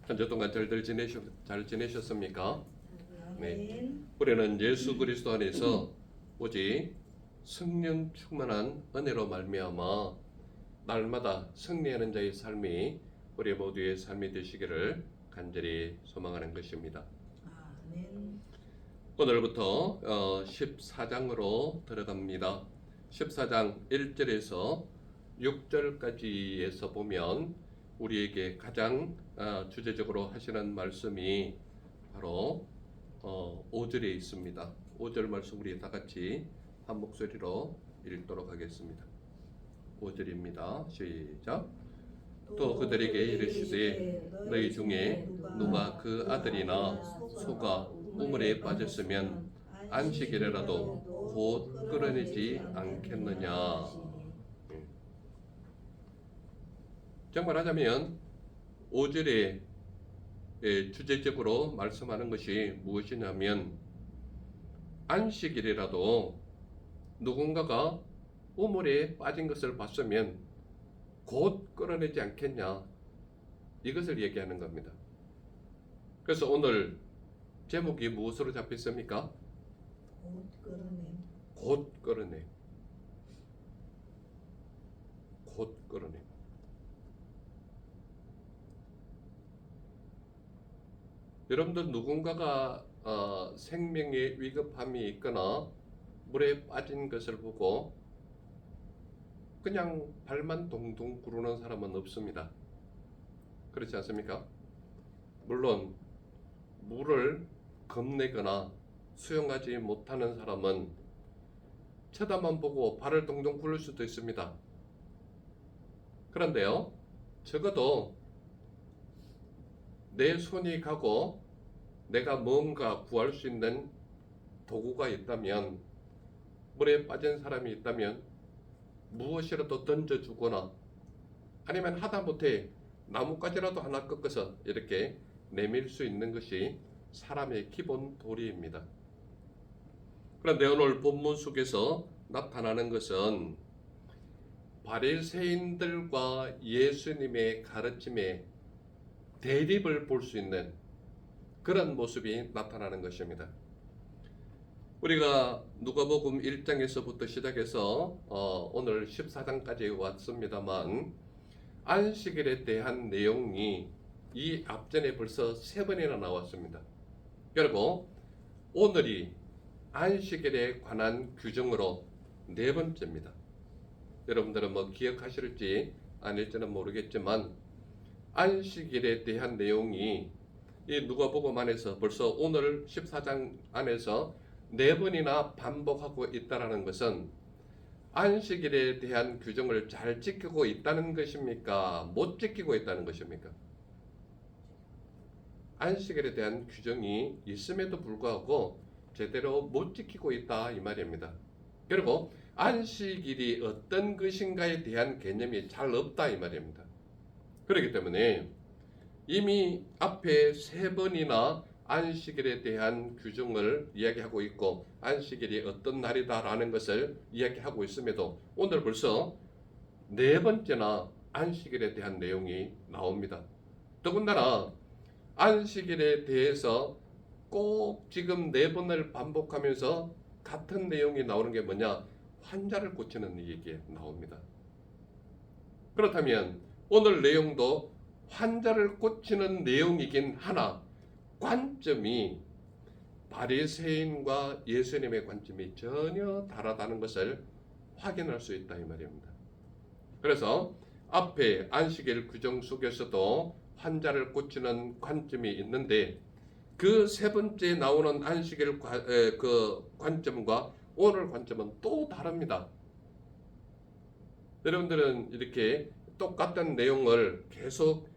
한 주 동안 잘 지내셨습니까? 네. 아멘. 우리는 예수 그리스도 안에서 오직 성령 충만한 은혜로 말미암아 날마다 승리하는 자의 삶이 우리 모두의 삶이 되시기를 간절히 소망하는 것입니다. 아멘. 오늘부터 14장으로 들어갑니다. 14장 1절에서 6절까지에서 보면 우리에게 가장 주제적으로 하시는 말씀이 바로 5절에 있습니다. 5절 말씀 우리 다 같이 한 목소리로 읽도록 하겠습니다. 5절입니다. 시작. 또 그들에게 이르시되 너희 중에 누가 그 아들이나 소가 우물에 빠졌으면 안식일이라도 곧 끌어내지 않겠느냐. 정말 하자면 5절에 주제적으로 말씀하는 것이 무엇이냐면 안식일이라도 누군가가 우물에 빠진 것을 봤으면 곧 끌어내지 않겠냐, 이것을 얘기하는 겁니다. 그래서 오늘 제목이 무엇으로 잡혔습니까? 곧 끌어내. 곧 끌어내. 곧 끌어내. 여러분들 누군가가 생명의 위급함이 있거나 물에 빠진 것을 보고 그냥 발만 동동 구르는 사람은 없습니다. 그렇지 않습니까? 물론 물을 겁내거나 수영하지 못하는 사람은 쳐다만 보고 발을 동동 굴릴 수도 있습니다. 그런데요, 적어도 내 손이 가고 내가 뭔가 구할 수 있는 도구가 있다면, 물에 빠진 사람이 있다면 무엇이라도 던져주거나 아니면 하다못해 나뭇가지라도 하나 꺾어서 이렇게 내밀 수 있는 것이 사람의 기본 도리입니다. 그런데 오늘 본문 속에서 나타나는 것은 바리새인들과 예수님의 가르침에 대립을 볼 수 있는 그런 모습이 나타나는 것입니다. 우리가 누가복음 1장에서부터 시작해서 오늘 14장까지 왔습니다만 안식일에 대한 내용이 이 앞전에 벌써 3번이나 나왔습니다. 그리고 오늘이 안식일에 관한 규정으로 4번째입니다. 여러분들은 뭐 기억하실지 아닐지는 모르겠지만 안식일에 대한 내용이 이 누가복음 안에서 벌써 오늘 14장 안에서 4번이나 반복하고 있다는 것은 안식일에 대한 규정을 잘 지키고 있다는 것입니까? 못 지키고 있다는 것입니까? 안식일에 대한 규정이 있음에도 불구하고 제대로 못 지키고 있다, 이 말입니다. 그리고 안식일이 어떤 것인가에 대한 개념이 잘 없다, 이 말입니다. 그렇기 때문에 이미 앞에 3번이나 안식일에 대한 규정을 이야기하고 있고 안식일이 어떤 날이다라는 것을 이야기하고 있음에도 오늘 벌써 4번째나 안식일에 대한 내용이 나옵니다. 더군다나 안식일에 대해서 꼭 지금 4번을 반복하면서 같은 내용이 나오는 게 뭐냐? 환자를 고치는 얘기 나옵니다. 그렇다면 오늘 내용도 환자를 고치는 내용이긴 하나 관점이 바리새인과 예수님의 관점이 전혀 다르다는 것을 확인할 수 있다, 이 말입니다. 그래서 앞에 안식일 규정 속에서도 환자를 고치는 관점이 있는데 그 3번째 나오는 안식일 그 관점과 오늘 관점은 또 다릅니다. 여러분들은 이렇게 똑같은 내용을 계속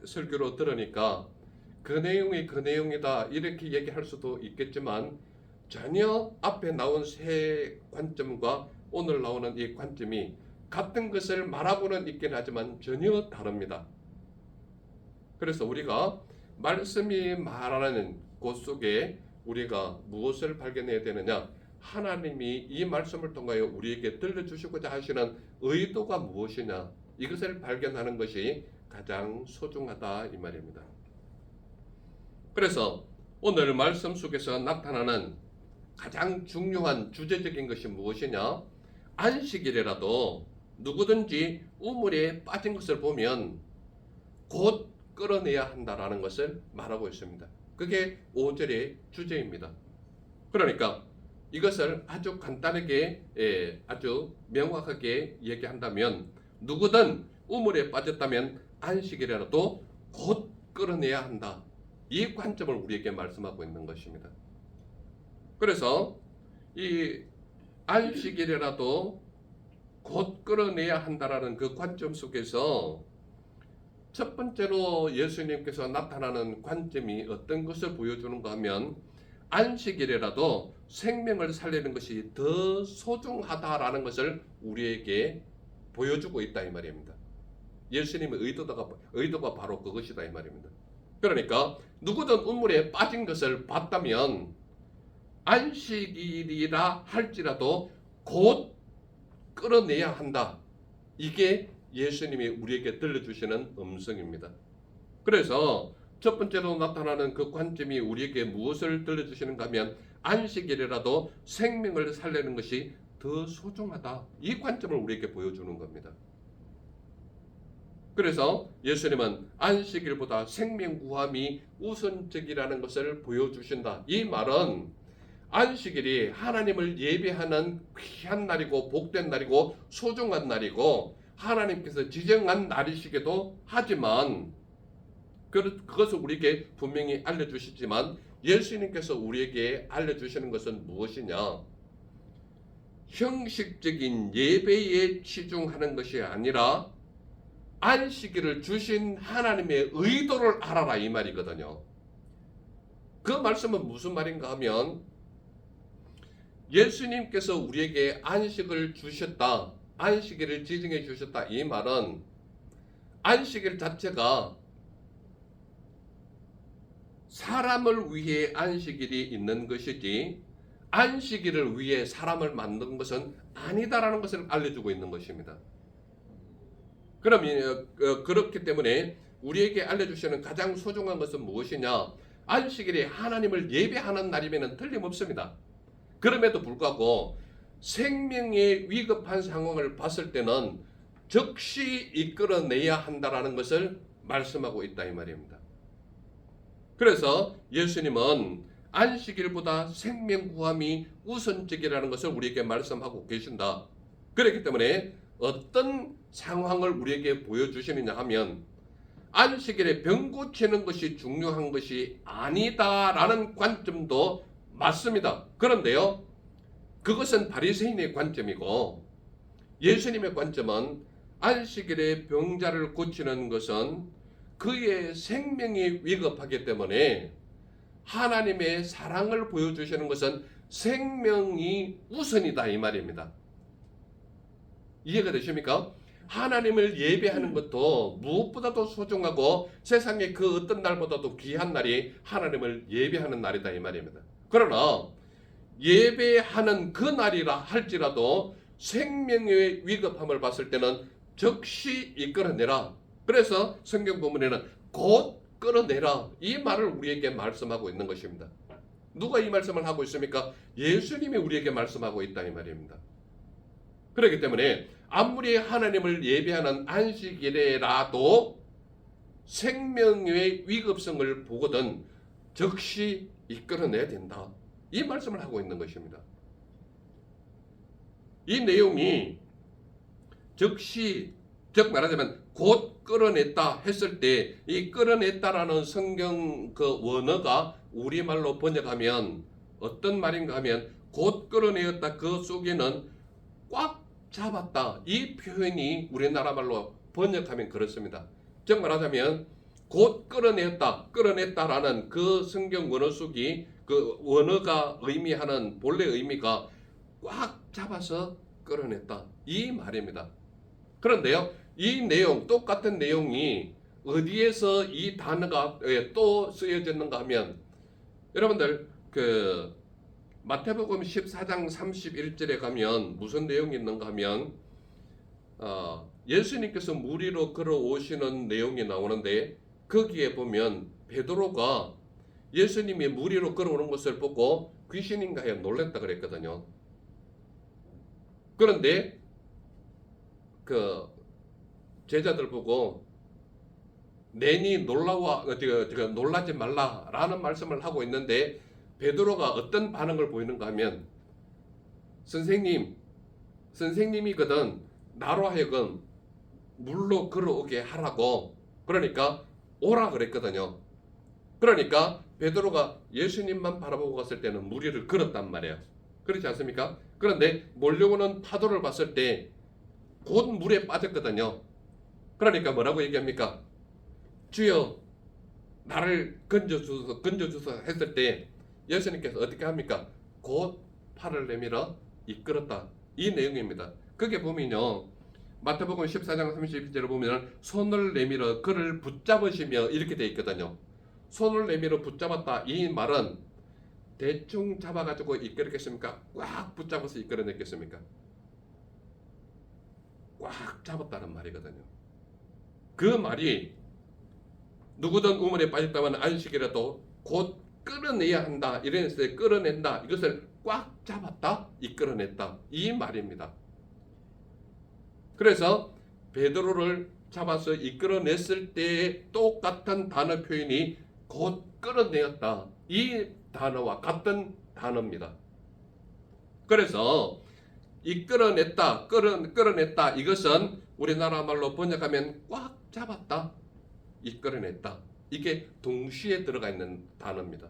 설교로 들으니까 그 내용이 그 내용이다 이렇게 얘기할 수도 있겠지만 전혀 앞에 나온 3 관점과 오늘 나오는 이 관점이 같은 것을 말하고는 있긴 하지만 전혀 다릅니다. 그래서 우리가 말씀이 말하는 곳 속에 우리가 무엇을 발견해야 되느냐? 하나님이 이 말씀을 통하여 우리에게 들려주시고자 하시는 의도가 무엇이냐? 이것을 발견하는 것이 가장 소중하다, 이 말입니다. 그래서 오늘 말씀 속에서 나타나는 가장 중요한 주제적인 것이 무엇이냐? 안식일이라도 누구든지 우물에 빠진 것을 보면 곧 끌어내야 한다라는 것을 말하고 있습니다. 그게 5절의 주제입니다. 그러니까 이것을 아주 간단하게 아주 명확하게 얘기한다면 누구든 우물에 빠졌다면 안식일이라도 곧 끌어내야 한다. 이 관점을 우리에게 말씀하고 있는 것입니다. 그래서 이 안식일이라도 곧 끌어내야 한다라는 그 관점 속에서 첫 번째로 예수님께서 나타나는 관점이 어떤 것을 보여주는가 하면 안식일이라도 생명을 살리는 것이 더 소중하다라는 것을 우리에게 보여주고 있다 이 말입니다. 예수님의 의도가 바로 그것이다 이 말입니다. 그러니까 누구든 우물에 빠진 것을 봤다면 안식일이라 할지라도 곧 끌어내야 한다. 이게 예수님이 우리에게 들려주시는 음성입니다. 그래서 첫 번째로 나타나는 그 관점이 우리에게 무엇을 들려주시는가 하면 안식일이라도 생명을 살리는 것이 더 소중하다. 이 관점을 우리에게 보여주는 겁니다. 그래서 예수님은 안식일보다 생명 구함이 우선적이라는 것을 보여주신다. 이 말은 안식일이 하나님을 예배하는 귀한 날이고 복된 날이고 소중한 날이고 하나님께서 지정한 날이시기도 하지만 그것을 우리에게 분명히 알려주시지만 예수님께서 우리에게 알려주시는 것은 무엇이냐? 형식적인 예배에 치중하는 것이 아니라 안식일을 주신 하나님의 의도를 알아라 이 말이거든요. 그 말씀은 무슨 말인가 하면 예수님께서 우리에게 안식을 주셨다. 안식일을 지정해 주셨다. 이 말은 안식일 자체가 사람을 위해 안식일이 있는 것이지 안식일을 위해 사람을 만든 것은 아니다라는 것을 알려주고 있는 것입니다. 그러면 그렇기 때문에 우리에게 알려주시는 가장 소중한 것은 무엇이냐? 안식일이 하나님을 예배하는 날이면 틀림없습니다. 그럼에도 불구하고 생명의 위급한 상황을 봤을 때는 즉시 이끌어내야 한다라는 것을 말씀하고 있다 이 말입니다. 그래서 예수님은 안식일보다 생명 구함이 우선적이라는 것을 우리에게 말씀하고 계신다. 그렇기 때문에 어떤 상황을 우리에게 보여주시느냐 하면 안식일에 병 고치는 것이 중요한 것이 아니다라는 관점도 맞습니다. 그런데요, 그것은 바리새인의 관점이고 예수님의 관점은 안식일에 병자를 고치는 것은 그의 생명이 위급하기 때문에 하나님의 사랑을 보여주시는 것은 생명이 우선이다 이 말입니다. 이해가 되십니까? 하나님을 예배하는 것도 무엇보다도 소중하고 세상의 그 어떤 날보다도 귀한 날이 하나님을 예배하는 날이다 이 말입니다. 그러나 예배하는 그 날이라 할지라도 생명의 위급함을 봤을 때는 즉시 이끌어내라. 그래서 성경 본문에는 곧 끌어내라. 이 말을 우리에게 말씀하고 있는 것입니다. 누가 이 말씀을 하고 있습니까? 예수님이 우리에게 말씀하고 있다 이 말입니다. 그렇기 때문에 아무리 하나님을 예배하는 안식일에라도 생명의 위급성을 보거든 즉시 이끌어내야 된다. 이 말씀을 하고 있는 것입니다. 이 내용이 즉시, 즉 말하자면 곧 끌어냈다 했을 때 이 끌어냈다라는 성경 그 원어가 우리말로 번역하면 어떤 말인가 하면 곧 끌어내었다 그 속에는 꽉 잡았다. 이 표현이 우리나라 말로 번역하면 그렇습니다. 즉 말하자면 곧 끌어냈다, 끌어냈다라는 그 성경 원어 속이 그 원어가 의미하는 본래 의미가 꽉 잡아서 끌어냈다. 이 말입니다. 그런데요, 이 내용, 똑같은 내용이 어디에서 이 단어가 또 쓰여졌는가 하면 여러분들 그 마태복음 14장 31절에 가면 무슨 내용이 있는가 하면 예수님께서 물 위로 걸어오시는 내용이 나오는데 거기에 보면 베드로가 예수님이 물 위로 걸어오는 것을 보고 귀신인가 해 놀랬다 그랬거든요. 그런데 그 제자들 보고 내니 놀라지 말라라는 말씀을 하고 있는데 베드로가 어떤 반응을 보이는가 하면 선생님이거든 나로 하여금 물로 걸어오게 하라고 그러니까 오라 그랬거든요. 그러니까 베드로가 예수님만 바라보고 갔을 때는 물 위를 걸었단 말이에요. 그렇지 않습니까? 그런데 몰려오는 파도를 봤을 때 곧 물에 빠졌거든요. 그러니까 뭐라고 얘기합니까? 주여 나를 건져주소 했을 때 예수님께서 어떻게 합니까? 곧 팔을 내밀어 이끌었다. 이 내용입니다. 그게 보면요. 마태복음 14장 31절을 보면 손을 내밀어 그를 붙잡으시며 이렇게 돼 있거든요. 손을 내밀어 붙잡았다. 이 말은 대충 잡아가지고 이끌었겠습니까? 꽉 붙잡아서 이끌어냈겠습니까? 꽉 잡았다는 말이거든요. 그 말이 누구든 우물에 빠졌다면 안식이라도 곧 끌어내야 한다. 이랬을 때 끌어낸다. 이것을 꽉 잡았다. 이끌어냈다. 이 말입니다. 그래서 베드로를 잡아서 이끌어냈을 때의 똑같은 단어 표현이 곧 끌어내었다. 이 단어와 같은 단어입니다. 그래서 이끌어냈다, 끌어냈다. 이것은 우리나라 말로 번역하면 꽉 잡았다, 이끌어냈다. 이게 동시에 들어가 있는 단어입니다.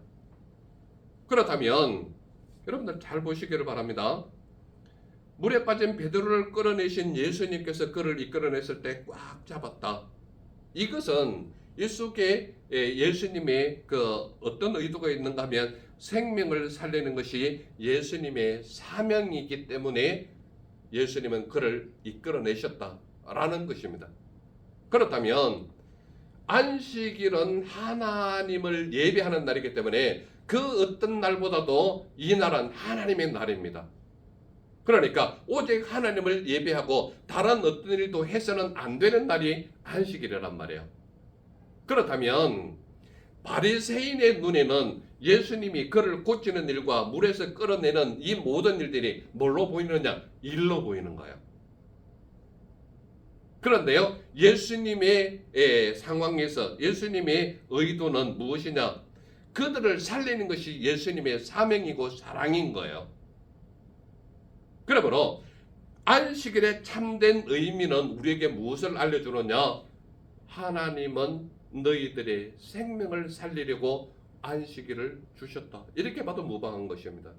그렇다면 여러분들 잘 보시기를 바랍니다. 물에 빠진 베드로를 끌어내신 예수님께서 그를 이끌어냈을 때 꽉 잡았다. 이것은 이 속에 예수님의 그 어떤 의도가 있는가 하면 생명을 살리는 것이 예수님의 사명이기 때문에 예수님은 그를 이끌어내셨다라는 것입니다. 그렇다면 안식일은 하나님을 예배하는 날이기 때문에 그 어떤 날보다도 이 날은 하나님의 날입니다. 그러니까 오직 하나님을 예배하고 다른 어떤 일도 해서는 안 되는 날이 안식일이란 말이에요. 그렇다면 바리새인의 눈에는 예수님이 그를 고치는 일과 물에서 끌어내는 이 모든 일들이 뭘로 보이느냐? 일로 보이는 거예요. 그런데요, 예수님의 상황에서 예수님의 의도는 무엇이냐? 그들을 살리는 것이 예수님의 사명이고 사랑인 거예요. 그러므로 안식일의 참된 의미는 우리에게 무엇을 알려주느냐? 하나님은 너희들의 생명을 살리려고 안식일을 주셨다. 이렇게 봐도 무방한 것입니다.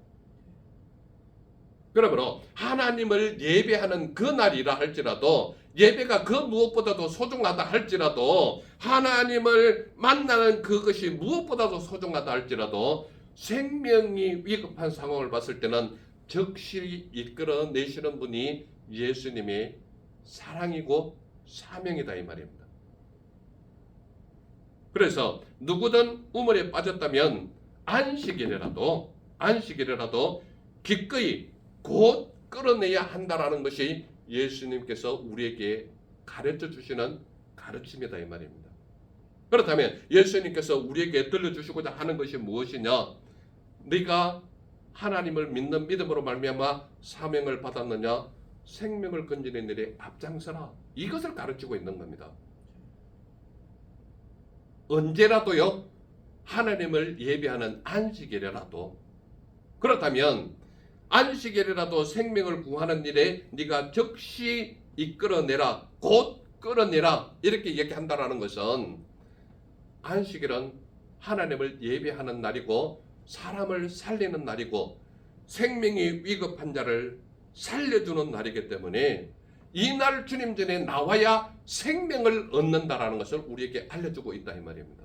그러므로 하나님을 예배하는 그 날이라 할지라도 예배가 그 무엇보다도 소중하다 할지라도 하나님을 만나는 그것이 무엇보다도 소중하다 할지라도 생명이 위급한 상황을 봤을 때는 즉시 이끌어내시는 분이 예수님의 사랑이고 사명이다 이 말입니다. 그래서 누구든 우물에 빠졌다면 안식일이라도 기꺼이 곧 끌어내야 한다라는 것이 예수님께서 우리에게 가르쳐 주시는 가르침이다 이 말입니다. 그렇다면 예수님께서 우리에게 들려주시고자 하는 것이 무엇이냐? 네가 하나님을 믿는 믿음으로 말미암아 사명을 받았느냐? 생명을 건지는 일에 앞장서라. 이것을 가르치고 있는 겁니다. 언제라도요, 하나님을 예배하는 안식일이라도, 그렇다면 안식일이라도 생명을 구하는 일에 네가 즉시 이끌어내라, 곧 끌어내라, 이렇게 얘기한다라는 것은 안식일은 하나님을 예배하는 날이고 사람을 살리는 날이고 생명이 위급한 자를 살려주는 날이기 때문에 이 날 주님 전에 나와야 생명을 얻는다라는 것을 우리에게 알려주고 있다 이 말입니다.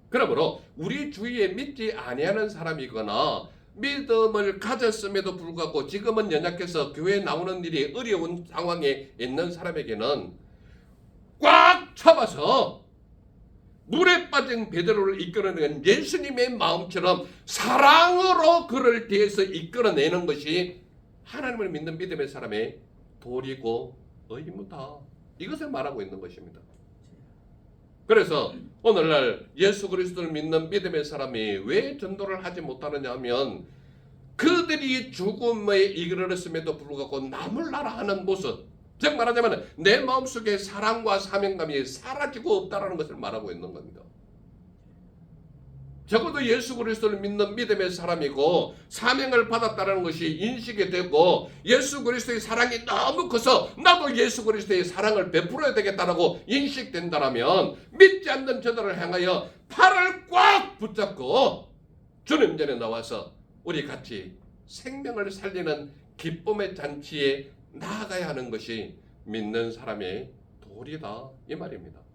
그러므로 우리 주위에 믿지 아니하는 사람이거나 믿음을 가졌음에도 불구하고 지금은 연약해서 교회에 나오는 일이 어려운 상황에 있는 사람에게는 꽉 잡아서 물에 빠진 베드로를 이끌어내는 예수님의 마음처럼 사랑으로 그를 대해서 이끌어내는 것이 하나님을 믿는 믿음의 사람의 도리고 의무다. 이것을 말하고 있는 것입니다. 그래서 오늘날 예수 그리스도를 믿는 믿음의 사람이 왜 전도를 하지 못하느냐 하면 그들이 죽음에 이르렀음에도 불구하고 남을 나라 하는 모습, 즉 말하자면 내 마음속에 사랑과 사명감이 사라지고 없다라는 것을 말하고 있는 겁니다. 적어도 예수 그리스도를 믿는 믿음의 사람이고 사명을 받았다는 것이 인식이 되고 예수 그리스도의 사랑이 너무 커서 나도 예수 그리스도의 사랑을 베풀어야 되겠다라고 인식된다면 믿지 않는 저들을 향하여 팔을 꽉 붙잡고 주님 전에 나와서 우리 같이 생명을 살리는 기쁨의 잔치에 나아가야 하는 것이 믿는 사람의 도리다 이 말입니다.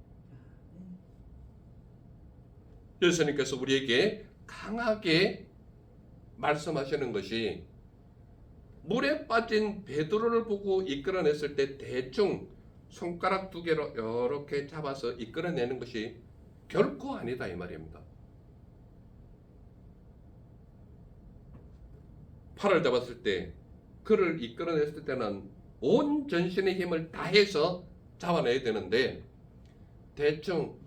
예수님께서 우리에게 강하게 말씀하시는 것이 물에 빠진 베드로를 보고 이끌어냈을 때 대충 손가락 두 개로 이렇게 잡아서 이끌어내는 것이 결코 아니다 이 말입니다. 팔을 잡았을 때 그를 이끌어냈을 때는 온 전신의 힘을 다해서 잡아내야 되는데 대충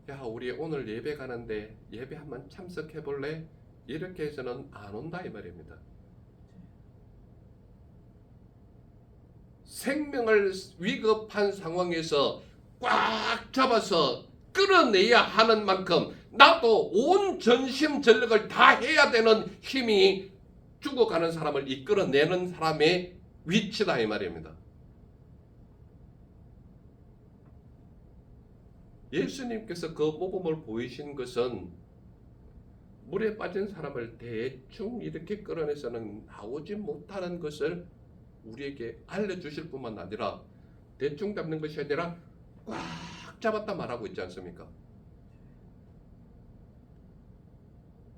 야 우리 오늘 예배 가는데 예배 한번 참석해 볼래? 이렇게 해서는 안 온다 이 말입니다. 생명을 위급한 상황에서 꽉 잡아서 끌어내야 하는 만큼 나도 온 전심 전력을 다 해야 되는 힘이 죽어가는 사람을 이끌어내는 사람의 위치다 이 말입니다. 예수님께서 그 모범을 보이신 것은 물에 빠진 사람을 대충 이렇게 끌어내서는 나오지 못하는 것을 우리에게 알려주실 뿐만 아니라 대충 잡는 것이 아니라 꽉 잡았다 말하고 있지 않습니까?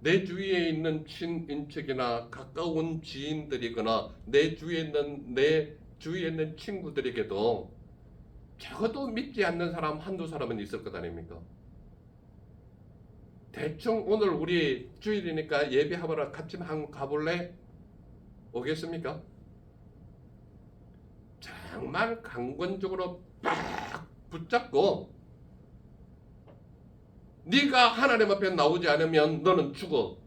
내 주위에 있는 친인척이나 가까운 지인들이거나 내 주위에 있는 친구들에게도 적어도 믿지 않는 사람 한두 사람은 있을 것 아닙니까? 대충 오늘 우리 주일이니까 예배하러 같이 한번 가볼래? 오겠습니까? 정말 강권적으로 빡 붙잡고 네가 하나님 앞에 나오지 않으면 너는 죽어.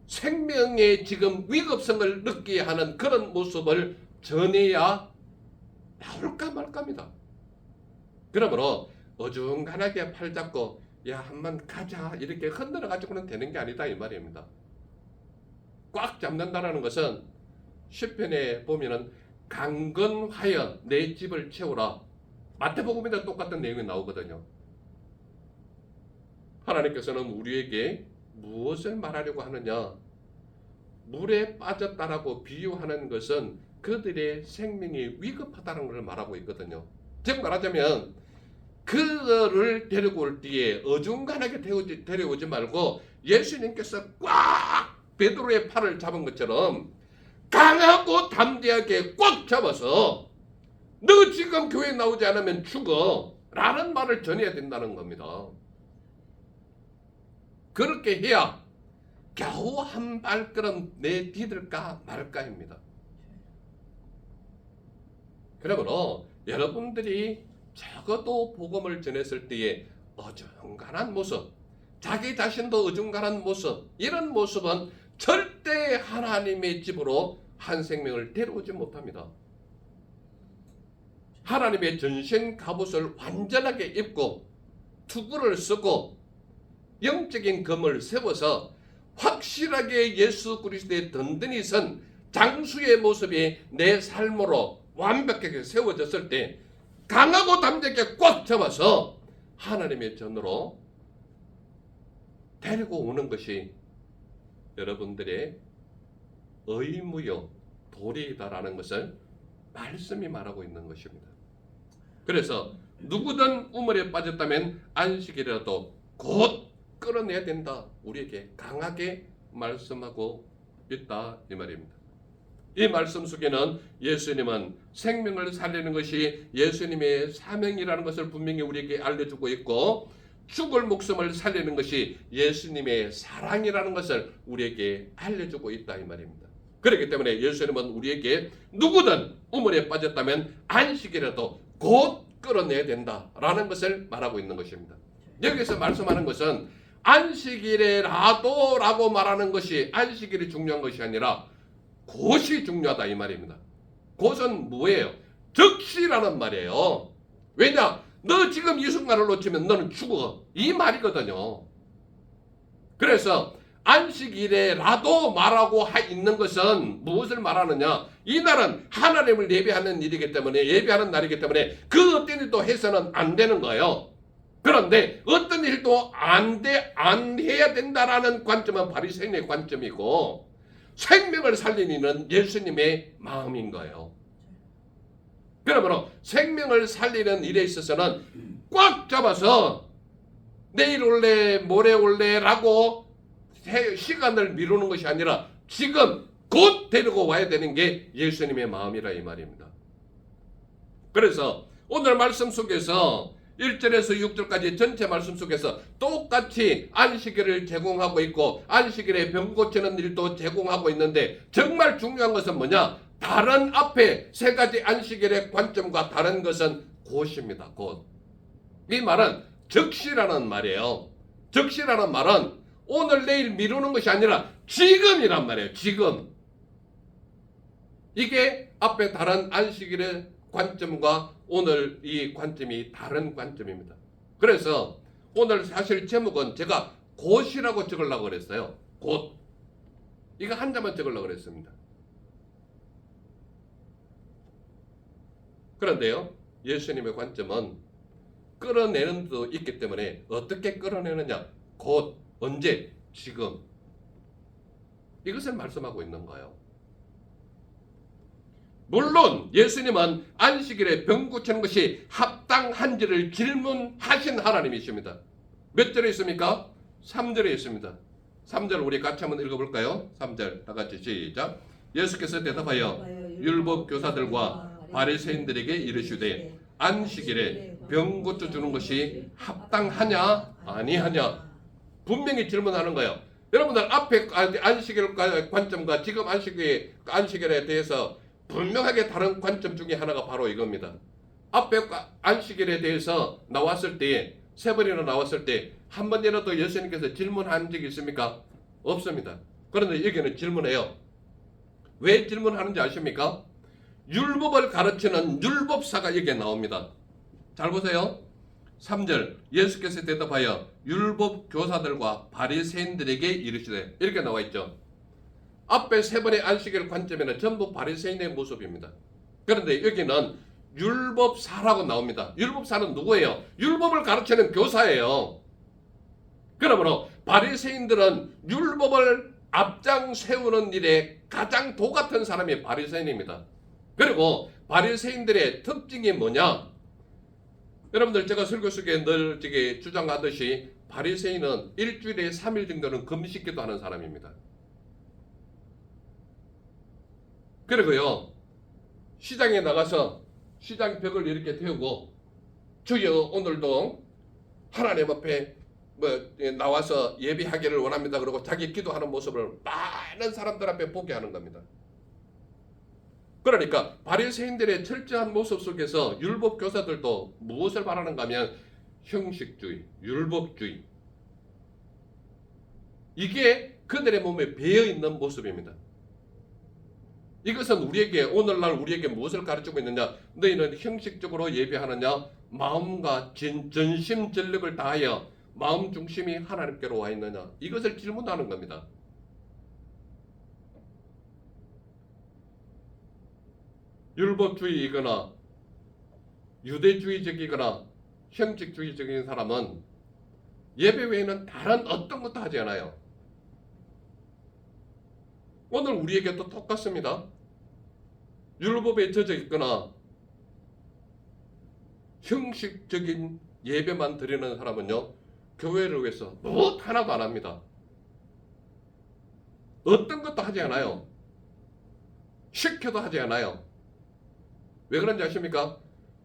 생명의 지금 위급성을 느끼게 하는 그런 모습을 전해야 나올까 말까입니다. 그러므로 어중간하게 팔 잡고 야 한번 가자 이렇게 흔들어 가지고는 되는 게 아니다 이 말입니다. 꽉 잡는다는 것은 시편에 보면은 강건하여 내 집을 채우라. 마태복음에도 똑같은 내용이 나오거든요. 하나님께서는 우리에게 무엇을 말하려고 하느냐? 물에 빠졌다라고 비유하는 것은 그들의 생명이 위급하다는 것을 말하고 있거든요. 즉 말하자면 그들을 데리고 올 때에 어중간하게 데려오지 말고 예수님께서 꽉 베드로의 팔을 잡은 것처럼 강하고 담대하게 꽉 잡아서 너 지금 교회 나오지 않으면 죽어 라는 말을 전해야 된다는 겁니다. 그렇게 해야 겨우 한 발걸음 내디딜까 말까입니다. 그러므로 여러분들이 적어도 복음을 전했을 때에 어중간한 모습, 자기 자신도 어중간한 모습, 이런 모습은 절대 하나님의 집으로 한 생명을 데려오지 못합니다. 하나님의 전신 갑옷을 완전하게 입고 투구를 쓰고 영적인 검을 세워서 확실하게 예수 그리스도의 든든히 선 장수의 모습이 내 삶으로 완벽하게 세워졌을 때 강하고 담대하게 꽉 잡아서 하나님의 전으로 데리고 오는 것이 여러분들의 의무요 도리이다라는 것을 말씀이 말하고 있는 것입니다. 그래서 누구든 우물에 빠졌다면 안식이라도 곧 끌어내야 된다. 우리에게 강하게 말씀하고 있다 이 말입니다. 이 말씀 속에는 예수님은 생명을 살리는 것이 예수님의 사명이라는 것을 분명히 우리에게 알려주고 있고 죽을 목숨을 살리는 것이 예수님의 사랑이라는 것을 우리에게 알려주고 있다 이 말입니다. 그렇기 때문에 예수님은 우리에게 누구든 우물에 빠졌다면 안식이라도 곧 끌어내야 된다라는 것을 말하고 있는 것입니다. 여기서 말씀하는 것은 안식일에라도 라고 말하는 것이 안식일이 중요한 것이 아니라 곧이 중요하다 이 말입니다. 곧은 뭐예요? 즉시라는 말이에요. 왜냐? 너 지금 이 순간을 놓치면 너는 죽어. 이 말이거든요. 그래서 안식일에라도 말하고 있는 것은 무엇을 말하느냐? 이날은 하나님을 예배하는 일이기 때문에, 예배하는 날이기 때문에 그 어떤 일도 해서는 안 되는 거예요. 그런데 어떤 일도 안 해야 된다라는 관점은 바리새인의 관점이고, 생명을 살리는 예수님의 마음인 거예요. 그러므로 생명을 살리는 일에 있어서는 꽉 잡아서 내일 올래 모레 올래라고 시간을 미루는 것이 아니라 지금 곧 데리고 와야 되는 게 예수님의 마음이라 이 말입니다. 그래서 오늘 말씀 속에서 1절에서 6절까지 전체 말씀 속에서 똑같이 안식일을 제공하고 있고 안식일에 병 고치는 일도 제공하고 있는데 정말 중요한 것은 뭐냐? 다른 앞에 세 가지 안식일의 관점과 다른 것은 곧입니다. 곧. 이 말은 즉시라는 말이에요. 즉시라는 말은 오늘 내일 미루는 것이 아니라 지금이란 말이에요. 지금. 이게 앞에 다른 안식일의 관점과 오늘 이 관점이 다른 관점입니다. 그래서 오늘 사실 제목은 제가 곧이라고 적으려고 그랬어요. 곧. 이거 한 자만 적으려고 그랬습니다. 그런데요, 예수님의 관점은 끌어내는 데 있기 때문에 어떻게 끌어내느냐? 곧, 언제, 지금. 이것을 말씀하고 있는 거예요. 물론 예수님은 안식일에 병 고치는 것이 합당한지를 질문하신 하나님이십니다. 몇 절에 있습니까? 3절에 있습니다. 3절 우리 같이 한번 읽어볼까요? 3절 다 같이 시작. 예수께서 대답하여 율법 교사들과 바리새인들에게 이르시되 안식일에 병 고쳐주는 것이 합당하냐 아니하냐 분명히 질문하는 거예요. 여러분들 앞에 안식일 관점과 지금 안식일에 대해서 분명하게 다른 관점 중에 하나가 바로 이겁니다. 앞에 안식일에 대해서 나왔을 때, 세 번이나 나왔을 때 한 번이라도 예수님께서 질문한 적이 있습니까? 없습니다. 그런데 여기는 질문해요. 왜 질문하는지 아십니까? 율법을 가르치는 율법사가 여기에 나옵니다. 잘 보세요. 3절 예수께서 대답하여 율법 교사들과 바리새인들에게 이르시되 이렇게 나와 있죠. 앞에 세 번의 안식일 관점에는 전부 바리새인의 모습입니다. 그런데 여기는 율법사라고 나옵니다. 율법사는 누구예요? 율법을 가르치는 교사예요. 그러므로 바리새인들은 율법을 앞장 세우는 일에 가장 도 같은 사람이 바리새인입니다. 그리고 바리새인들의 특징이 뭐냐? 여러분들 제가 설교 속에 늘 주장하듯이 바리새인은 일주일에 3일 정도는 금식기도 하는 사람입니다. 그리고요, 시장에 나가서 시장 벽을 이렇게 태우고 주여 오늘도 하나님 앞에 나와서 예배하기를 원합니다. 그러고 자기 기도하는 모습을 많은 사람들 앞에 보게 하는 겁니다. 그러니까 바리새인들의 철저한 모습 속에서 율법 교사들도 무엇을 말하는가 하면 형식주의, 율법주의. 이게 그들의 몸에 배어 있는 모습입니다. 이것은 우리에게 오늘날 우리에게 무엇을 가르치고 있느냐? 너희는 형식적으로 예배하느냐? 마음과 전심 전력을 다하여 마음 중심이 하나님께로 와 있느냐? 이것을 질문하는 겁니다. 율법주의이거나 유대주의적이거나 형식주의적인 사람은 예배 외에는 다른 어떤 것도 하지 않아요. 오늘 우리에게도 똑같습니다. 율법에 젖어 있거나 형식적인 예배만 드리는 사람은요, 교회를 위해서 무엇 하나도 안 합니다. 어떤 것도 하지 않아요. 시켜도 하지 않아요. 왜 그런지 아십니까?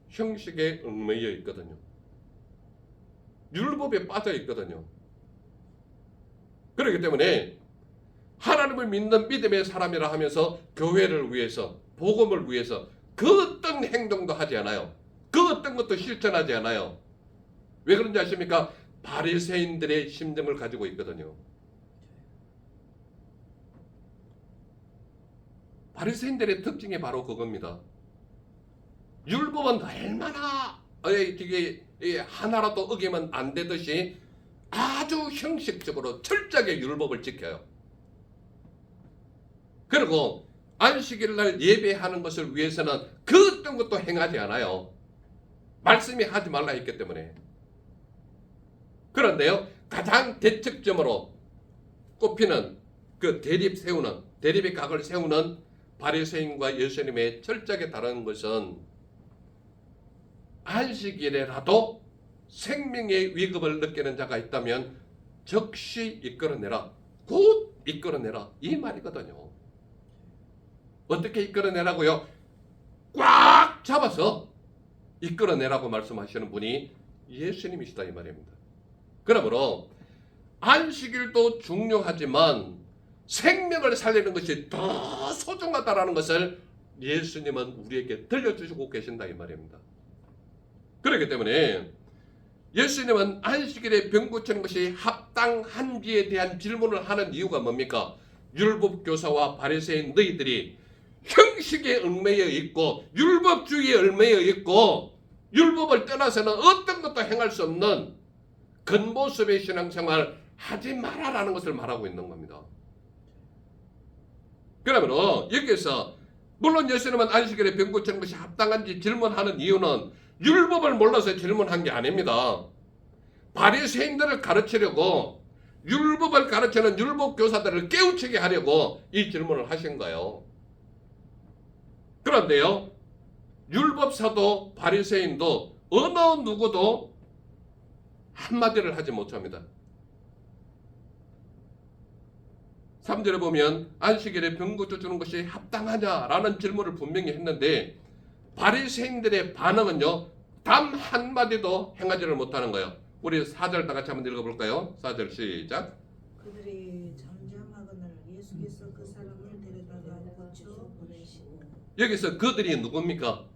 형식에 얽매여 있거든요. 율법에 빠져 있거든요. 그렇기 때문에 하나님을 믿는 믿음의 사람이라 하면서 교회를 위해서, 복음을 위해서 그 어떤 행동도 하지 않아요. 그 어떤 것도 실천하지 않아요. 왜 그런지 아십니까? 바리새인들의 심정을 가지고 있거든요. 바리새인들의 특징이 바로 그겁니다. 율법은 얼마나 이게 하나라도 어기면 안 되듯이 아주 형식적으로 철저하게 율법을 지켜요. 그리고 안식일 날 예배하는 것을 위해서는 그 어떤 것도 행하지 않아요. 말씀이 하지 말라 했기 때문에. 그런데요, 가장 대척점으로 꼽히는 그 대립의 각을 세우는 바리새인과 예수님의 철저하게 다른 것은 안식일에라도 생명의 위급을 느끼는 자가 있다면 즉시 이끌어내라. 곧 이끌어내라. 이 말이거든요. 어떻게 이끌어내라고요? 꽉 잡아서 이끌어내라고 말씀하시는 분이 예수님이시다 이 말입니다. 그러므로 안식일도 중요하지만 생명을 살리는 것이 더 소중하다라는 것을 예수님은 우리에게 들려주시고 계신다 이 말입니다. 그렇기 때문에 예수님은 안식일에 병 고치는 것이 합당한지에 대한 질문을 하는 이유가 뭡니까? 율법교사와 바리새인 너희들이 형식에 얽매여 있고 율법주의에 얽매여 있고 율법을 떠나서는 어떤 것도 행할 수 없는 겉모습의 신앙생활 하지 마라라는 것을 말하고 있는 겁니다. 그러면 여기에서 물론 예수님은 안식일에 병 고치는 것이 합당한지 질문하는 이유는 율법을 몰라서 질문한 게 아닙니다. 바리새인들을 가르치려고 율법을 가르치는 율법 교사들을 깨우치게 하려고 이 질문을 하신 거예요. 그런데요, 율법사도 바리새인도 어느 누구도 한마디를 하지 못합니다. 3절에 보면 안식일에 병 고쳐주는 것이 합당하냐라는 질문을 분명히 했는데 바리새인들의 반응은요, 단 한마디도 행하지를 못하는 거예요. 우리 4절 다 같이 한번 읽어볼까요? 4절 시작. 그들이 잠잠하거늘 예수께서 그 사람을 데려다가 고쳐 보내시고. 여기서 그들이 누굽니까?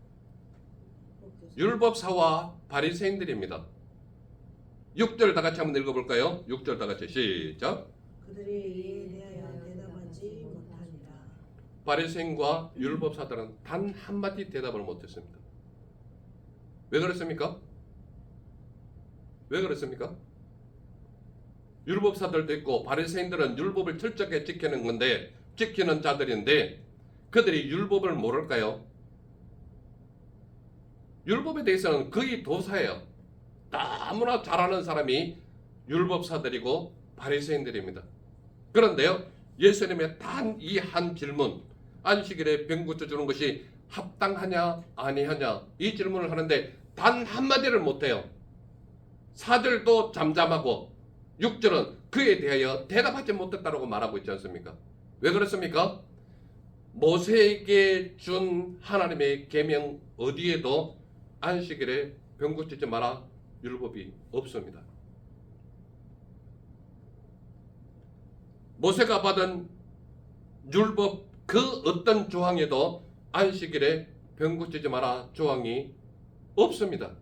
율법사와 바리새인들입니다. 6절 다 같이 한번 읽어볼까요? 6절 다 같이 시작. 그들이 이에 대하여 대답하지 못하니라. 바리새인과 율법사들은 단 한마디 대답을 못했습니다. 왜 그렇습니까? 왜 그렇습니까? 율법사들도 있고 바리새인들은 율법을 철저하게 지키는 건데 지키는 자들인데 그들이 율법을 모를까요? 율법에 대해서는 거의 도사예요. 너무나 잘하는 사람이 율법사들이고 바리새인들입니다. 그런데요, 예수님의 단 이 한 질문, 안식일에 병 고쳐주는 것이 합당하냐 아니하냐 이 질문을 하는데 단 한마디를 못해요. 4절도 잠잠하고 6절은 그에 대하여 대답하지 못했다고 말하고 있지 않습니까? 왜 그렇습니까? 모세에게 준 하나님의 계명 어디에도 안식일에 병 고치지 마라 율법이 없습니다. 모세가 받은 율법 그 어떤 조항에도 안식일에 병 고치지 마라 조항이 없습니다.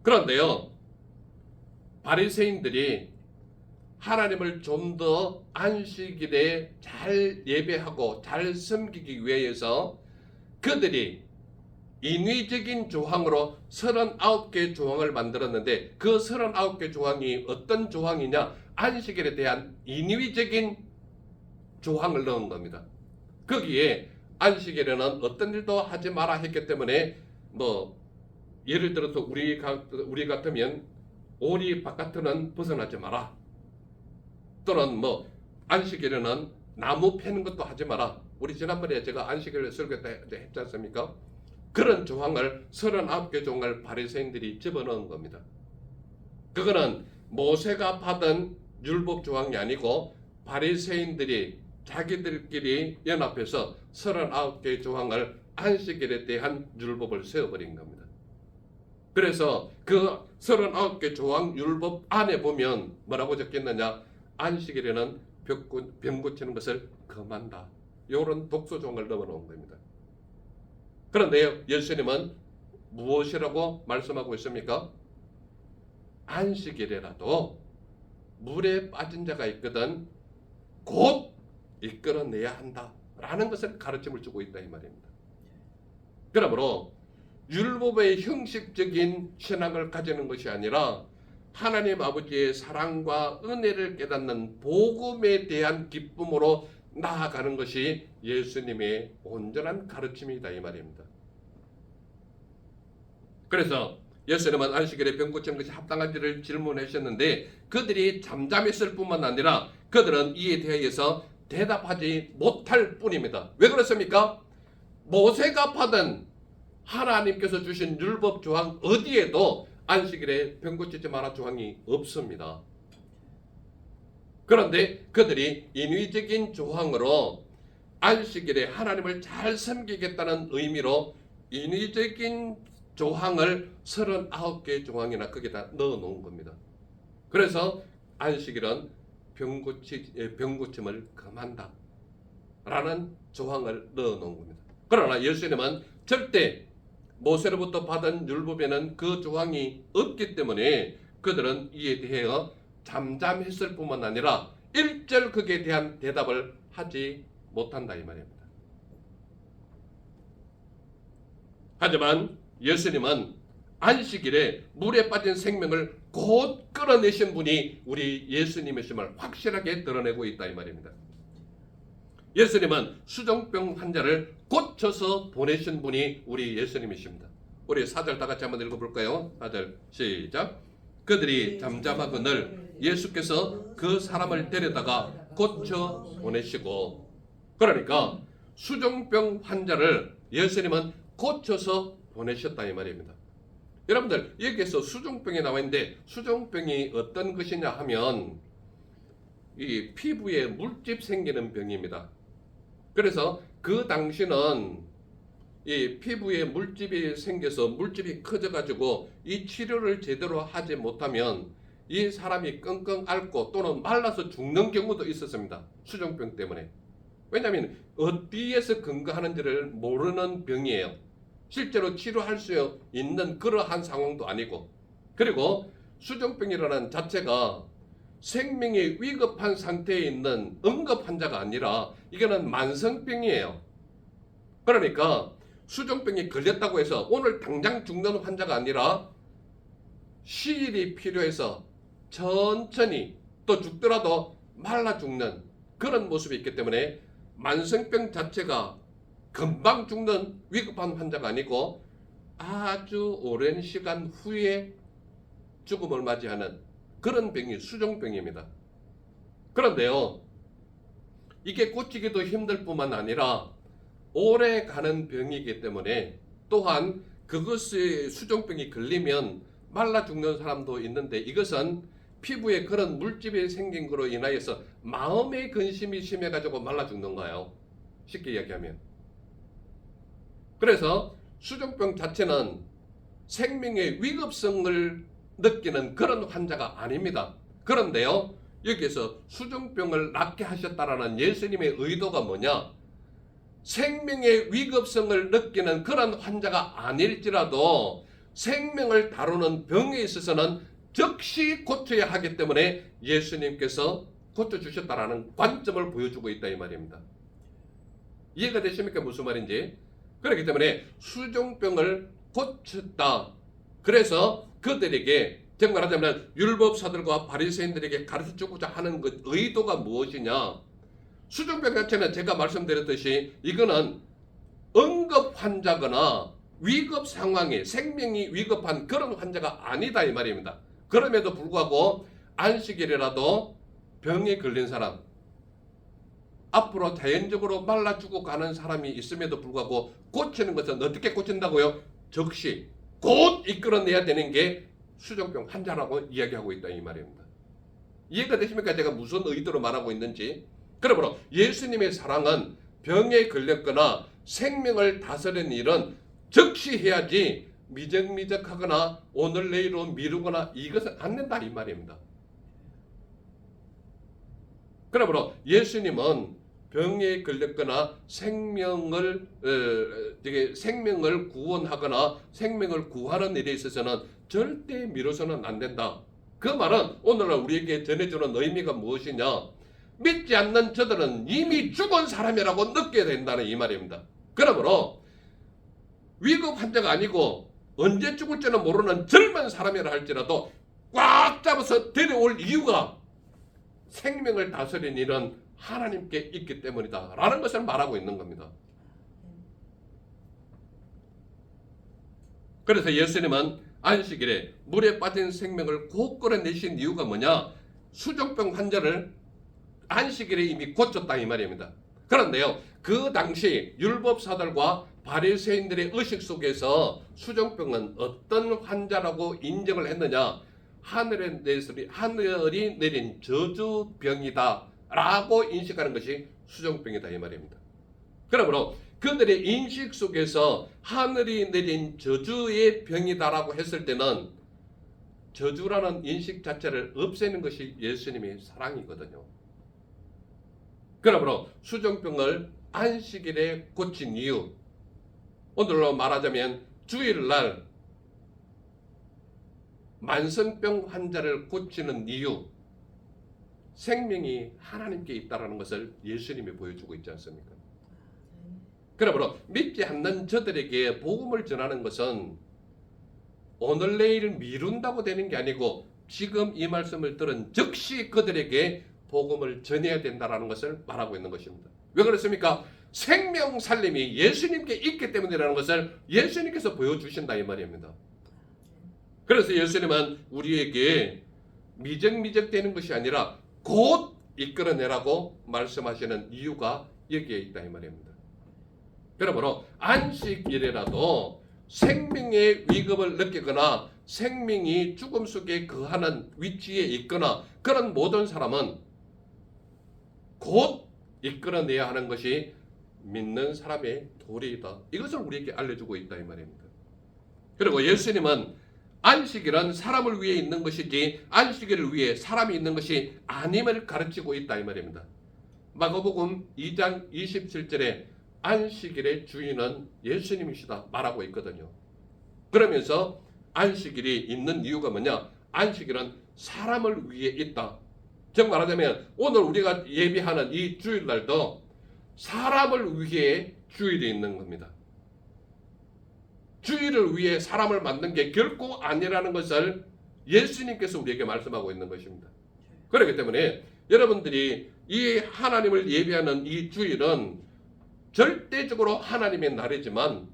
그런데요, 바리새인들이 하나님을 좀 더 안식일에 잘 예배하고 잘 섬기기 위해서 그들이 인위적인 조항으로 39개 조항을 만들었는데 그 39개 조항이 어떤 조항이냐? 안식일에 대한 인위적인 조항을 넣은 겁니다. 거기에 안식일에는 어떤 일도 하지 마라 했기 때문에 예를 들어서 우리 같으면 오리 바깥은 벗어나지 마라. 또는 안식일에는 나무 패는 것도 하지 마라. 우리 지난번에 제가 안식일 설교 때 했지 않습니까? 그런 조항을 39개 조항을 바리새인들이 집어넣은 겁니다. 그거는 모세가 받은 율법 조항이 아니고 바리새인들이 자기들끼리 연합해서 39개 조항을 안식일에 대한 율법을 세워버린 겁니다. 그래서 그 39개 조항 율법 안에 보면 뭐라고 적혀있느냐? 안식일에는 병 고치는 것을 금한다. 이런 독소 조항을 넣어놓은 겁니다. 그런데 예수님은 무엇이라고 말씀하고 있습니까? 안식일이라도 물에 빠진 자가 있거든 곧 이끌어내야 한다라는 것을 가르침을 주고 있다 이 말입니다. 그러므로 율법의 형식적인 신앙을 가지는 것이 아니라 하나님 아버지의 사랑과 은혜를 깨닫는 복음에 대한 기쁨으로 나아가는 것이 예수님의 온전한 가르침이다 이 말입니다. 그래서 예수님은 안식일에 병 고치는 것이 합당한지를 질문하셨는데 그들이 잠잠했을 뿐만 아니라 그들은 이에 대해서 대답하지 못할 뿐입니다. 왜 그렇습니까? 모세가 받은 하나님께서 주신 율법 조항 어디에도 안식일에 병 고치지 마라 조항이 없습니다. 그런데 그들이 인위적인 조항으로 안식일에 하나님을 잘 섬기겠다는 의미로 인위적인 조항을 39개 조항이나 거기다 넣어 놓은 겁니다. 그래서 안식일은 병고침을 금한다 라는 조항을 넣어 놓은 겁니다. 그러나 예수님은 절대 모세로부터 받은 율법에는 그 조항이 없기 때문에 그들은 이에 대하여 잠잠했을 뿐만 아니라 일절 거기에 대한 대답을 하지 못한다 이 말입니다. 하지만 예수님은 안식일에 물에 빠진 생명을 곧 끌어내신 분이 우리 예수님이심을 확실하게 드러내고 있다 이 말입니다. 예수님은 수종병 환자를 고쳐서 보내신 분이 우리 예수님이십니다. 우리 4절 다 같이 한번 읽어볼까요? 4절 시작. 그들이 잠잠하거늘 예수께서 그 사람을 데려다가 고쳐 보내시고, 그러니까 수종병 환자를 예수님은 고쳐서 보내셨다 이 말입니다. 여러분들 여기에서 수종병이 나와 있는데 수종병이 어떤 것이냐 하면 이 피부에 물집 생기는 병입니다. 그래서 그 당시는 이 피부에 물집이 생겨서 물집이 커져 가지고 이 치료를 제대로 하지 못하면 이 사람이 끙끙 앓고 또는 말라서 죽는 경우도 있었습니다. 수종병 때문에. 왜냐하면 어디에서 근거하는지를 모르는 병이에요. 실제로 치료할 수 있는 그러한 상황도 아니고, 그리고 수종병이라는 자체가 생명이 위급한 상태에 있는 응급 환자가 아니라 이거는 만성병이에요. 그러니까 수종병이 걸렸다고 해서 오늘 당장 죽는 환자가 아니라 시일이 필요해서 천천히 또 죽더라도 말라 죽는 그런 모습이 있기 때문에 만성병 자체가 금방 죽는 위급한 환자가 아니고 아주 오랜 시간 후에 죽음을 맞이하는 그런 병이 수종병입니다. 그런데요, 이게 고치기도 힘들 뿐만 아니라 오래 가는 병이기 때문에 또한 그것이 수종병이 걸리면 말라 죽는 사람도 있는데 이것은 피부에 그런 물집이 생긴 거로 인하여서 마음의 근심이 심해가지고 말라 죽는 거예요. 쉽게 이야기하면. 그래서 수종병 자체는 생명의 위급성을 느끼는 그런 환자가 아닙니다. 그런데요, 여기서 수종병을 낫게 하셨다라는 예수님의 의도가 뭐냐? 생명의 위급성을 느끼는 그런 환자가 아닐지라도 생명을 다루는 병에 있어서는 즉시 고쳐야 하기 때문에 예수님께서 고쳐주셨다라는 관점을 보여주고 있다 이 말입니다. 이해가 되십니까? 무슨 말인지. 그렇기 때문에 수종병을 고쳤다. 그래서 그들에게 정말 하자면 율법사들과 바리새인들에게 가르쳐주고자 하는 그 의도가 무엇이냐? 수종병 자체는 제가 말씀드렸듯이 이거는 응급 환자거나 위급 상황에 생명이 위급한 그런 환자가 아니다 이 말입니다. 그럼에도 불구하고 안식일이라도 병에 걸린 사람, 앞으로 자연적으로 말라 죽어가는 사람이 있음에도 불구하고 고치는 것은 어떻게 고친다고요? 즉시 곧 이끌어내야 되는 게 수종병 환자라고 이야기하고 있다 이 말입니다. 이해가 되십니까? 제가 무슨 의도로 말하고 있는지. 그러므로 예수님의 사랑은 병에 걸렸거나 생명을 다스리는 일은 즉시 해야지 미적미적하거나 오늘 내일로 미루거나 이것은 안 된다 이 말입니다. 그러므로 예수님은 병에 걸렸거나 생명을 구원하거나 생명을 구하는 일에 있어서는 절대 미뤄서는 안 된다. 그 말은 오늘날 우리에게 전해주는 의미가 무엇이냐? 믿지 않는 저들은 이미 죽은 사람이라고 느껴야 된다는 이 말입니다. 그러므로 위급 환자가 아니고 언제 죽을지는 모르는 젊은 사람이라 할지라도 꽉 잡아서 데려올 이유가 생명을 다스리는 일은 하나님께 있기 때문이다 라는 것을 말하고 있는 겁니다. 그래서 예수님은 안식일에 물에 빠진 생명을 곧 끌어내신 이유가 뭐냐? 수족병 환자를 안식일에 이미 고쳤다 이 말입니다. 그런데요, 그 당시 율법사들과 바리새인들의 의식 속에서 수족병은 어떤 환자라고 인정을 했느냐? 하늘이 내린 저주병이다 라고 인식하는 것이 수족병이다 이 말입니다. 그러므로 그들의 인식 속에서 하늘이 내린 저주의 병이다라고 했을 때는 저주라는 인식 자체를 없애는 것이 예수님의 사랑이거든요. 그러므로 수족병을 안식일에 고친 이유, 오늘로 말하자면 주일날 만성병 환자를 고치는 이유, 생명이 하나님께 있다는 것을 예수님이 보여주고 있지 않습니까? 그러므로 믿지 않는 저들에게 복음을 전하는 것은 오늘 내일 미룬다고 되는 게 아니고 지금 이 말씀을 들은 즉시 그들에게 복음을 전해야 된다는 것을 말하고 있는 것입니다. 왜 그렇습니까? 생명 살림이 예수님께 있기 때문이라는 것을 예수님께서 보여주신다 이 말입니다. 그래서 예수님은 우리에게 미적미적 되는 것이 아니라 곧 이끌어내라고 말씀하시는 이유가 여기에 있다 이 말입니다. 그러므로 안식일이라도 생명의 위급을 느끼거나 생명이 죽음 속에 거하는 위치에 있거나 그런 모든 사람은 곧 이끌어내야 하는 것이 믿는 사람의 도리이다. 이것을 우리에게 알려주고 있다 이 말입니다. 그리고 예수님은 안식일은 사람을 위해 있는 것이지 안식일을 위해 사람이 있는 것이 아님을 가르치고 있다 이 말입니다. 마가복음 2장 27절에 안식일의 주인은 예수님이시다 말하고 있거든요. 그러면서 안식일이 있는 이유가 뭐냐? 안식일은 사람을 위해 있다. 즉 말하자면 오늘 우리가 예비하는 이 주일날도 사람을 위해 주일이 있는 겁니다. 주일을 위해 사람을 만든 게 결코 아니라는 것을 예수님께서 우리에게 말씀하고 있는 것입니다. 그렇기 때문에 여러분들이 이 하나님을 예배하는 이 주일은 절대적으로 하나님의 날이지만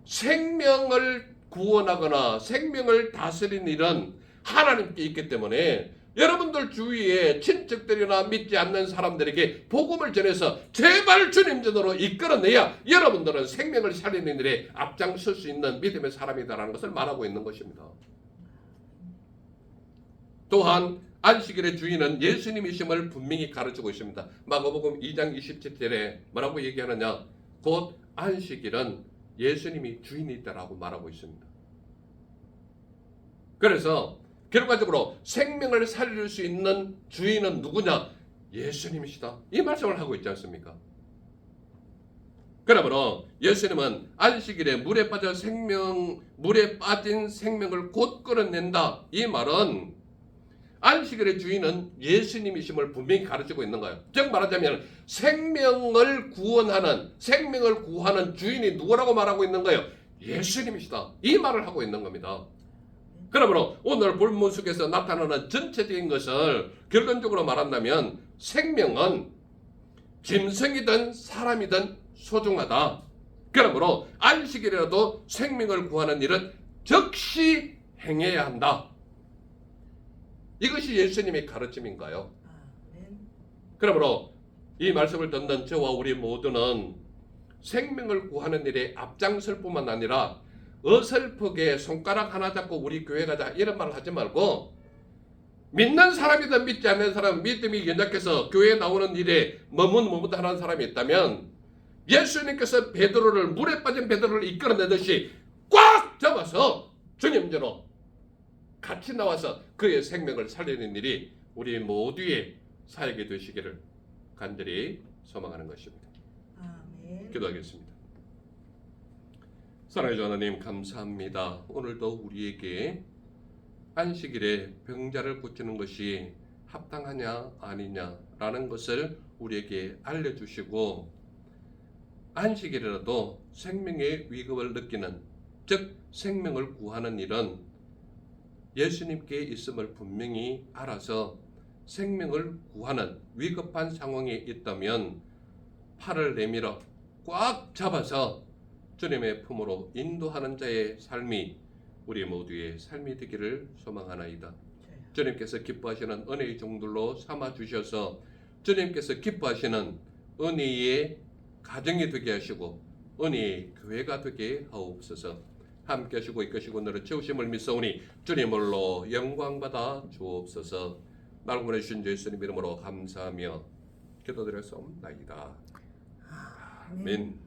생명을 구원하거나 생명을 다스리는 일은 하나님께 있기 때문에 여러분들 주위에 친척들이나 믿지 않는 사람들에게 복음을 전해서 제발 주님 전으로 이끌어내야 여러분들은 생명을 살리는 일에 앞장설 수 있는 믿음의 사람이다라는 것을 말하고 있는 것입니다. 또한 안식일의 주인은 예수님이심을 분명히 가르치고 있습니다. 마가복음 2장 27절에 뭐라고 얘기하느냐? 곧 안식일은 예수님이 주인이다라고 말하고 있습니다. 그래서 결과적으로 생명을 살릴 수 있는 주인은 누구냐? 예수님이시다. 이 말씀을 하고 있지 않습니까? 그러므로 예수님은 안식일에 물에 빠진 생명을 곧 끌어낸다. 이 말은 안식일의 주인은 예수님이심을 분명히 가르치고 있는 거예요. 즉 말하자면 생명을 구하는 주인이 누구라고 말하고 있는 거예요? 예수님이시다. 이 말을 하고 있는 겁니다. 그러므로 오늘 본문 속에서 나타나는 전체적인 것을 결론적으로 말한다면 생명은 짐승이든 사람이든 소중하다. 그러므로 안식일이라도 생명을 구하는 일은 즉시 행해야 한다. 이것이 예수님의 가르침인가요? 그러므로 이 말씀을 듣는 저와 우리 모두는 생명을 구하는 일에 앞장설 뿐만 아니라 어설프게 손가락 하나 잡고 우리 교회 가자 이런 말을 하지 말고 믿는 사람이든 믿지 않는 사람, 믿음이 연약해서 교회에 나오는 일에 머뭇머뭇하는 사람이 있다면 예수님께서 물에 빠진 베드로를 이끌어내듯이 꽉 잡아서 주님께로 같이 나와서 그의 생명을 살리는 일이 우리 모두의 사역이 되시기를 간절히 소망하는 것입니다. 아멘. 기도하겠습니다. 사랑의 주 하나님 감사합니다. 오늘도 우리에게 안식일에 병자를 고치는 것이 합당하냐 아니냐라는 것을 우리에게 알려주시고 안식일이라도 생명의 위급을 느끼는 즉 생명을 구하는 일은 예수님께 있음을 분명히 알아서 생명을 구하는 위급한 상황에 있다면 팔을 내밀어 꽉 잡아서 주님의 품으로 인도하는 자의 삶이 우리 모두의 삶이 되기를 소망하나이다. 주님께서 기뻐하시는 은혜의 종들로 삼아 주셔서 주님께서 기뻐하시는 은혜의 가정이 되게 하시고 은혜의 교회가 되게 하옵소서. 함께 하시고 이끄시고 너를 채우심을 믿사오니 주님으로 영광받아 주옵소서. 날 보내주신 예수님 이름으로 감사하며 기도드렸사옵나이다. 아멘.